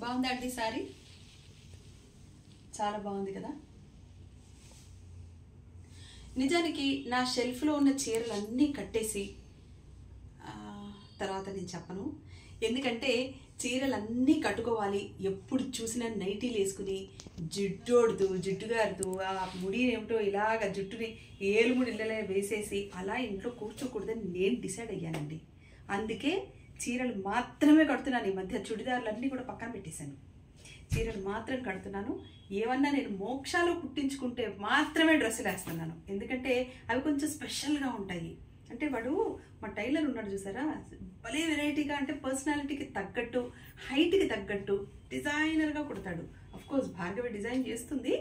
బాగుందా అండి సారీ? చాలా బాగుంది కదా. నిజానికి నా షెల్ఫ్లో ఉన్న చీరలన్నీ కట్టేసి తర్వాత నేను చెప్పను, ఎందుకంటే చీరలన్నీ కట్టుకోవాలి. ఎప్పుడు చూసినా నైటీలు వేసుకుని జిడ్డుగారుతూ ఆ ముడి ఏమిటో ఇలాగ జుట్టుని ఏలుముడి ఇళ్ళలో వేసేసి అలా ఇంట్లో కూర్చోకూడదని నేను డిసైడ్ అయ్యానండి. అందుకే చీరలు మాత్రమే కడుతున్నాను. ఈ మధ్య చుడిదారులన్నీ కూడా పక్కన పెట్టేశాను, చీరలు మాత్రం కడుతున్నాను. ఏమన్నా నేను మోక్షాలు కుట్టించుకుంటే మాత్రమే డ్రెస్సులు వేస్తున్నాను, ఎందుకంటే అవి కొంచెం స్పెషల్గా ఉంటాయి. అంటే వాడు మా టైలర్ ఉన్నాడు చూసారా, భలే వెరైటీగా, అంటే పర్సనాలిటీకి తగ్గట్టు, హైట్కి తగ్గట్టు డిజైనర్గా కుడతాడు. అఫ్కోర్స్ భార్గవి డిజైన్ చేస్తుంది,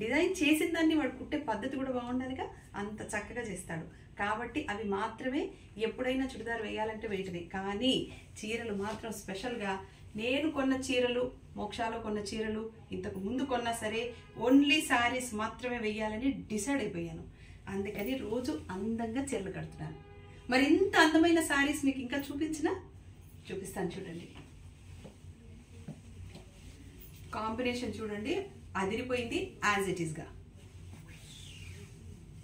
డిజైన్ చేసిన దాన్ని వాడు కుట్టే పద్ధతి కూడా బాగుండాలిగా, అంత చక్కగా చేస్తాడు. కాబట్టి అవి మాత్రమే, ఎప్పుడైనా చుడిదారు వేయాలంటే వేయటమే. కానీ చీరలు మాత్రం స్పెషల్గా నేను కొన్న చీరలు, మోక్షాలో కొన్న చీరలు, ఇంతకు ముందు కొన్నా సరే ఓన్లీ శారీస్ మాత్రమే వేయాలని డిసైడ్ అయిపోయాను. అందుకని రోజు అందంగా చీరలు కడుతున్నాను. మరి ఇంత అందమైన శారీస్ మీకు ఇంకా చూపిస్తాను చూడండి. కాంబినేషన్ చూడండి, అదిరిపోయింది. యాజ్ ఇట్ ఈస్గా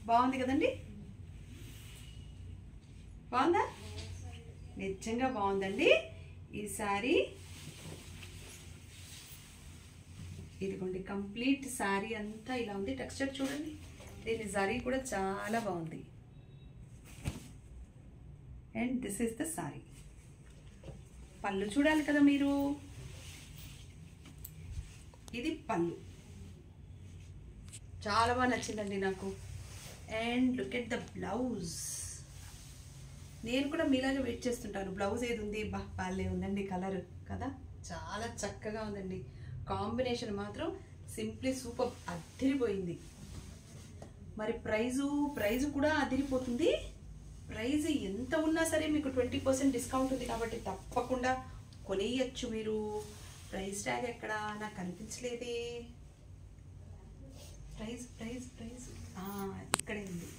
బాగుంది కదండి. బాగుందా? నిజంగా బాగుందండి ఈ శారీ. ఇదిగోండి కంప్లీట్ శారీ అంతా ఇలా ఉంది. టెక్స్చర్ చూడండి, దీని జరీ కూడా చాలా బాగుంది. And this is the sari. పళ్ళు చూడాలి కదా మీరు, ఇది పళ్ళు. చాలా బాగా నచ్చిందండి నాకు. And look at the blouse. నేను కూడా మీలాగే వెయిట్ చేస్తుంటాను, బ్లౌజ్ ఏది ఉంది, బాలే ఉందండి కలర్ కదా, చాలా చక్కగా ఉందండి. కాంబినేషన్ మాత్రం సింప్లీ సూపర్, అదిరిపోయింది. మరి ప్రైజు కూడా అదిరిపోతుంది. ప్రైజ్ ఎంత ఉన్నా సరే మీకు 20% డిస్కౌంట్ ఉంది కాబట్టి తప్పకుండా కొనేయచ్చు మీరు. ప్రైస్ ట్యాగ్ ఎక్కడ నాకు కనిపించలేదే. ప్రైజ్ ఇక్కడే ఉంది,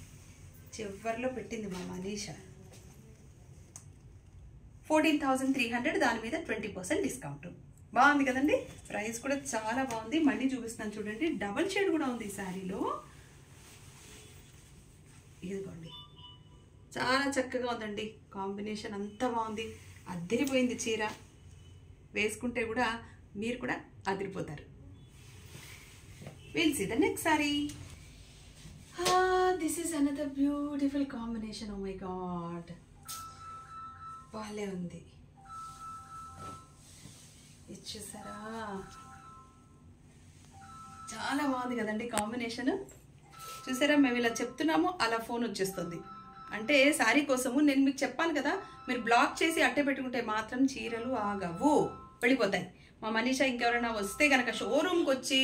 చివర్లో పెట్టింది మా మనీషా. 14,300, దాని మీద 20% డిస్కౌంట్. బాగుంది కదండి. ప్రైస్ కూడా చాలా బాగుంది. మళ్ళీ చూపిస్తున్నాను చూడండి, డబల్ షేడ్ కూడా ఉంది ఈ శారీలో. ఇదిగోండి, చాలా చక్కగా ఉందండి. కాంబినేషన్ అంతా బాగుంది, అదిరిపోయింది. చీర వేసుకుంటే కూడా మీరు కూడా అదిరిపోతారు. Will see the next sari. This is another beautiful combination. Oh my god, బాగాలే ఉంది. ఇది చూసారా, చాలా బాగుంది కదండి కాంబినేషన్. చూసారా, మేము ఇలా చెప్తున్నాము అలా ఫోన్ వచ్చేస్తుంది. అంటే శారీ కోసము నేను మీకు చెప్పాను కదా, మీరు బ్లాక్ చేసి అట్టే పెట్టుకుంటే మాత్రం చీరలు ఆగవు, వెళ్ళిపోతాయి. మా మనీషా ఇంకెవరైనా వస్తే కనుక షోరూమ్కి వచ్చి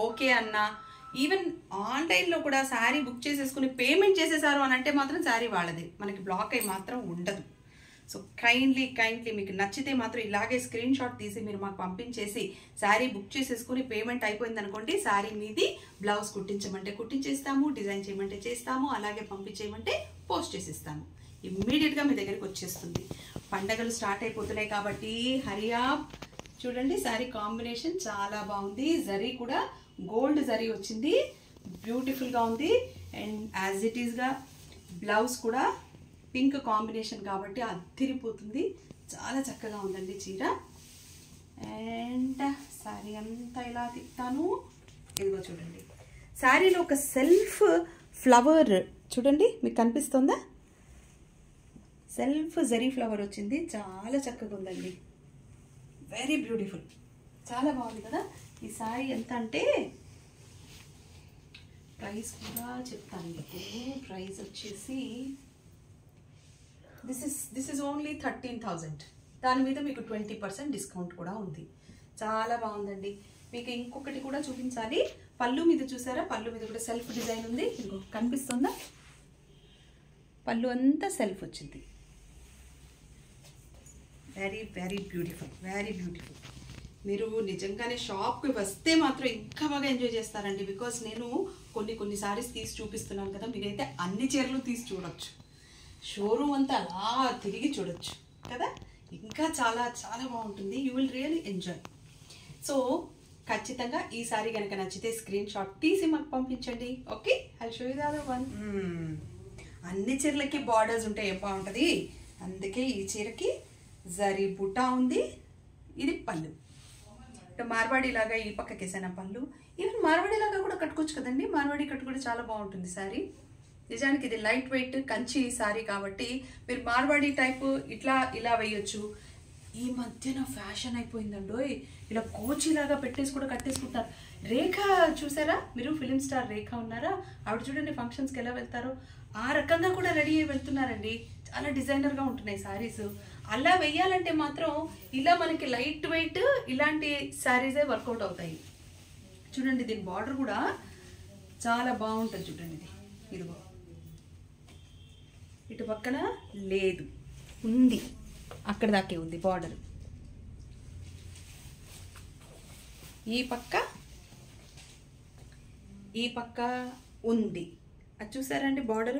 ఓకే అన్నా, ఈవెన్ ఆన్లైన్లో కూడా శారీ బుక్ చేసేసుకుని పేమెంట్ చేసేసారు అని అంటే మాత్రం శారీ వాళ్ళది, మనకి బ్లాక్ అయి మాత్రం ఉండదు. సో కైండ్లీ మీకు నచ్చితే మాత్రం ఇలాగే స్క్రీన్ షాట్ తీసి మీరు మాకు పంపించేసి శారీ బుక్ చేసేసుకుని పేమెంట్ అయిపోయింది అనుకోండి, శారీ మీది బ్లౌజ్ కుట్టించమంటే కుట్టించేస్తాము, డిజైన్ చేయమంటే చేస్తాము, అలాగే పంపించేయమంటే పోస్ట్ చేసేస్తాము. ఇమ్మీడియట్గా మీ దగ్గరికి వచ్చేస్తుంది. పండగలు స్టార్ట్ అయిపోతున్నాయి కాబట్టి హరియా. చూడండి శారీ కాంబినేషన్ చాలా బాగుంది. జరీ కూడా గోల్డ్ జరీ వచ్చింది, బ్యూటిఫుల్గా ఉంది. అండ్ యాజ్ ఇట్ ఈస్గా బ్లౌజ్ కూడా పింక్ కాంబినేషన్ కాబట్టి అదిరిపోతుంది. చాలా చక్కగా ఉందండి చీర. అండ్ శారీ అంతా ఇలా తిప్పాను. ఇదిగో చూడండి, శారీలో ఒక సెల్ఫ్ ఫ్లవర్ చూడండి, మీకు కనిపిస్తుందా? సెల్ఫ్ జరీ ఫ్లవర్ వచ్చింది, చాలా చక్కగా ఉందండి. వెరీ బ్యూటిఫుల్, చాలా బాగుంది కదా. ఈ శారీ ఎంత అంటే, ప్రైస్ కూడా చెప్తాను మీకు. ప్రైస్ వచ్చేసి దిస్ ఇస్ ఓన్లీ 13,000. దాని మీద మీకు 20% డిస్కౌంట్ కూడా ఉంది. చాలా బాగుందండి. మీకు ఇంకొకటి కూడా చూపించాలి. పళ్ళు మీద చూసారా, పళ్ళు మీద కూడా సెల్ఫ్ డిజైన్ ఉంది. ఇంకో కనిపిస్తుందా? పళ్ళు అంతా సెల్ఫ్ వచ్చింది. వెరీ బ్యూటిఫుల్, మీరు నిజంగానే షాప్కి వస్తే మాత్రం ఇంకా బాగా ఎంజాయ్ చేస్తారండి. బికాస్ నేను కొన్ని సారీస్ తీసి చూపిస్తున్నాను కదా, మీరైతే అన్ని చీరలు తీసి చూడొచ్చు, షోరూమ్ అంతా అలా తిరిగి చూడొచ్చు కదా. ఇంకా చాలా బాగుంటుంది. You will really enjoy. So ఖచ్చితంగా ఈ సారీ కనుక నచ్చితే స్క్రీన్ షాట్ తీసి మాకు పంపించండి. Okay, I show you the other one. అన్ని చీరలకి బార్డర్స్ ఉంటే ఏం బాగుంటుంది, అందుకే ఈ చీరకి జరీ బుటా ఉంది. ఇది పళ్ళు, మార్వాడి లాగా ఈ పక్కకేసాను పళ్ళు. ఈవెన్ మార్వాడి లాగా కూడా కట్టుకోవచ్చు కదండి, మార్వాడి కట్టు కూడా చాలా బాగుంటుంది శారీ. నిజానికి ఇది లైట్ వెయిట్ కంచి శారీ కాబట్టి మీరు మార్వాడి టైప్ ఇట్లా ఇలా వేయొచ్చు. ఈ మధ్యన ఫ్యాషన్ అయిపోయిందండో, ఇలా కోచిలాగా పెట్టేసి కూడా కట్టేసుకుంటారు. రేఖ చూసారా మీరు, ఫిలిం స్టార్ రేఖ ఉన్నారా, ఆవిడ చూడండి ఫంక్షన్స్కి ఎలా వెళ్తారో ఆ రకంగా కూడా రెడీ అయ్యి వెళ్తున్నారండి. చాలా డిజైనర్గా ఉంటున్నాయి శారీస్. అలా వెయ్యాలంటే మాత్రం ఇలా మనకి లైట్ వెయిట్ ఇలాంటి శారీసే వర్కౌట్ అవుతాయి. చూడండి దీని బార్డర్ కూడా చాలా బాగుంటుంది. చూడండి ఇది, ఇదిగో ఇటు పక్కన లేదు, ఉంది, అక్కడ దాకే ఉంది బార్డర్. ఈ పక్క ఉంది. అది చూసారండి బార్డర్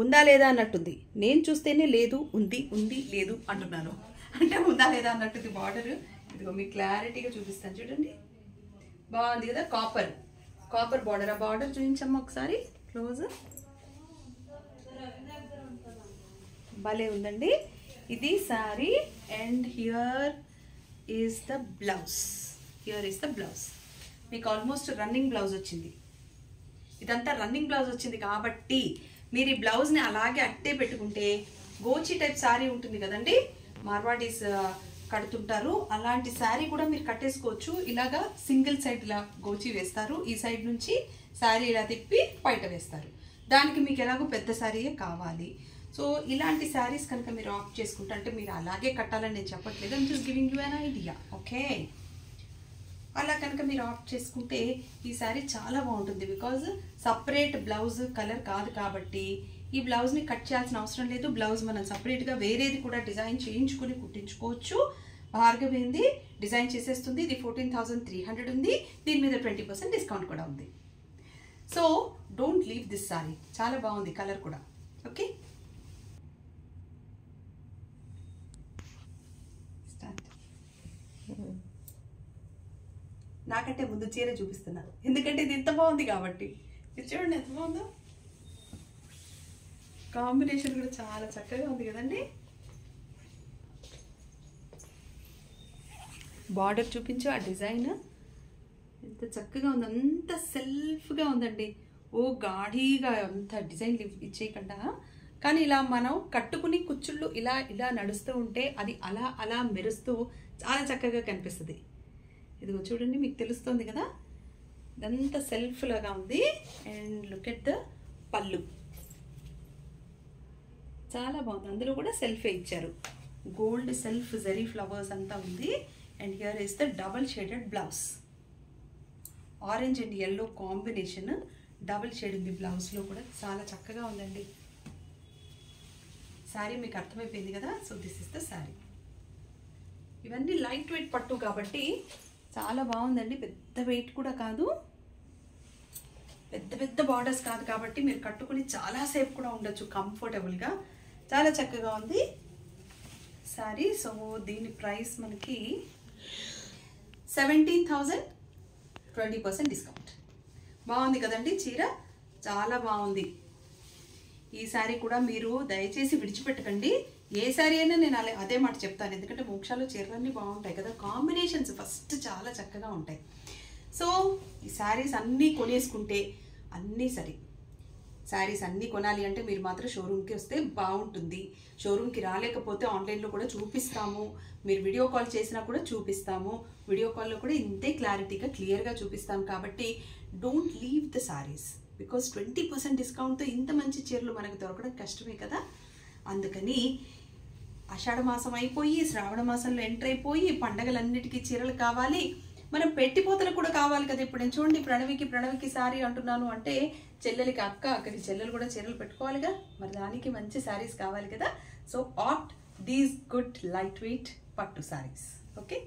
ఉందా లేదా అన్నట్టుంది. నేను చూస్తేనే లేదు, ఉంది, ఉంది, లేదు అంటున్నాను. అంటే ఉందా లేదా అన్నట్టుంది బార్డర్. ఇదిగో మీకు క్లారిటీగా చూపిస్తాను చూడండి, బాగుంది కదా. Copper border. ఆ బార్డర్ చూపించమ్మా ఒకసారి క్లోజ్. భలే ఉందండి. ఇది sorry and here is the blouse. మీకు ఆల్మోస్ట్ రన్నింగ్ బ్లౌజ్ వచ్చింది. ఇదంతా రన్నింగ్ బ్లౌజ్ వచ్చింది కాబట్టి మీరు ఈ బ్లౌజ్ని అలాగే అట్టే పెట్టుకుంటే గోచి టైప్ శారీ ఉంటుంది కదండి, మార్వాడీస్ కడుతుంటారు, అలాంటి శారీ కూడా మీరు కట్టేసుకోవచ్చు. ఇలాగా సింగిల్ సైడ్ ఇలా గోచి వేస్తారు, ఈ సైడ్ నుంచి శారీ ఇలా తిప్పి బయట వేస్తారు. దానికి మీకు ఎలాగో పెద్ద శారీయే కావాలి. సో ఇలాంటి శారీస్ కనుక మీరు ఆప్ట్ చేసుకుంటే, అంటే మీరు అలాగే కట్టాలని నేను చెప్పట్లేదు, I'm just giving you an idea. Okay, అలా కనుక మీరు ఆప్ట్ చేసుకుంటే ఈ శారీ చాలా బాగుంటుంది. బికాజ్ సపరేట్ బ్లౌజ్ కలర్ కాదు కాబట్టి ఈ బ్లౌజ్ని కట్ చేయాల్సిన అవసరం లేదు. బ్లౌజ్ మనం సపరేట్గా వేరేది కూడా డిజైన్ చేయించుకొని కుట్టించుకోవచ్చు. భార్గవింది డిజైన్ చేసేస్తుంది. ఇది 14,300 ఉంది. దీని మీద 20% డిస్కౌంట్ కూడా ఉంది. So don't leave this sari, చాలా బాగుంది కలర్ కూడా. ఓకే, నాకంటే ముందు చీర చూపిస్తున్నాను ఎందుకంటే ఇది ఇంత బాగుంది కాబట్టి. ఇది చూడండి ఎంత బాగుందో, కాంబినేషన్ కూడా చాలా చక్కగా ఉంది కదండి. బార్డర్ చూపించు, ఆ డిజైన్ ఎంత చక్కగా ఉంది, అంత సెల్ఫ్గా ఉందండి. ఓ గాఢీగా అంత డిజైన్ ఇచ్చేయకుండా, కానీ ఇలా మనం కట్టుకుని కుచ్చుళ్ళు ఇలా ఇలా నడుస్తూ ఉంటే అది అలా అలా మెరుస్తూ చాలా చక్కగా కనిపిస్తుంది. ఇదిగో చూడండి, మీకు తెలుస్తుంది కదా, ఇదంతా సెల్ఫ్ లాగా ఉంది. అండ్ లుక్ ఎట్ ద పళ్ళు, చాలా బాగుంది. అందులో కూడా సెల్ఫే ఇచ్చారు, గోల్డ్ సెల్ఫ్ జరీ ఫ్లవర్స్ అంతా ఉంది. And here is the double shaded blouse, orange and yellow combination, double shade ఉంది బ్లౌజ్లో కూడా, చాలా చక్కగా ఉందండి. శారీ మీకు అర్థమైపోయింది కదా. So this is the sari. ఇవన్నీ లైట్ వెయిట్ పట్టు కాబట్టి చాలా బాగుందండి. పెద్ద వెయిట్ కూడా కాదు, పెద్ద బార్డర్స్ కాదు కాబట్టి మీరు కట్టుకుని చాలాసేపు కూడా ఉండొచ్చు కంఫర్టబుల్గా. చాలా చక్కగా ఉంది శారీ. సో దీని ప్రైస్ మనకి 17,000, 20% డిస్కౌంట్. బాగుంది కదండి చీర, చాలా బాగుంది. ఈ శారీ కూడా మీరు దయచేసి విడిచిపెట్టకండి. ఏ శారీ అయినా నేను అదే మాట చెప్తాను, ఎందుకంటే మోక్షాలో చీరలన్నీ బాగుంటాయి కదా, కాంబినేషన్స్ ఫస్ట్ చాలా చక్కగా ఉంటాయి. సో ఈ శారీస్ అన్నీ కొనేసుకుంటే అన్నీ సరే. శారీస్ అన్నీ కొనాలి అంటే మీరు మాత్రం షోరూమ్కి వస్తే బాగుంటుంది. షోరూమ్కి రాలేకపోతే ఆన్లైన్లో కూడా చూపిస్తాము, మీరు వీడియో కాల్ చేసినా కూడా చూపిస్తాము. వీడియో కాల్లో కూడా ఇంతే క్లారిటీగా క్లియర్గా చూపిస్తాం. కాబట్టి don't leave the saris, because 20% డిస్కౌంట్తో ఇంత మంచి చీరలు మనకు దొరకడం కష్టమే కదా. అందుకని ఆషాఢ మాసం అయిపోయి శ్రావణ మాసంలో ఎంటర్ అయిపోయి పండగలన్నిటికీ చీరలు కావాలి, మనం పెట్టిపోతలు కూడా కావాలి కదా. ఇప్పుడు నేను చూడండి, ప్రణవికి శారీ అంటున్నాను అంటే చెల్లెలకి అక్కడి చెల్లెలు కూడా చీరలు పెట్టుకోవాలిగా, మరి దానికి మంచి శారీస్ కావాలి కదా. So opt these good light weight పట్టు శారీస్. ఓకే.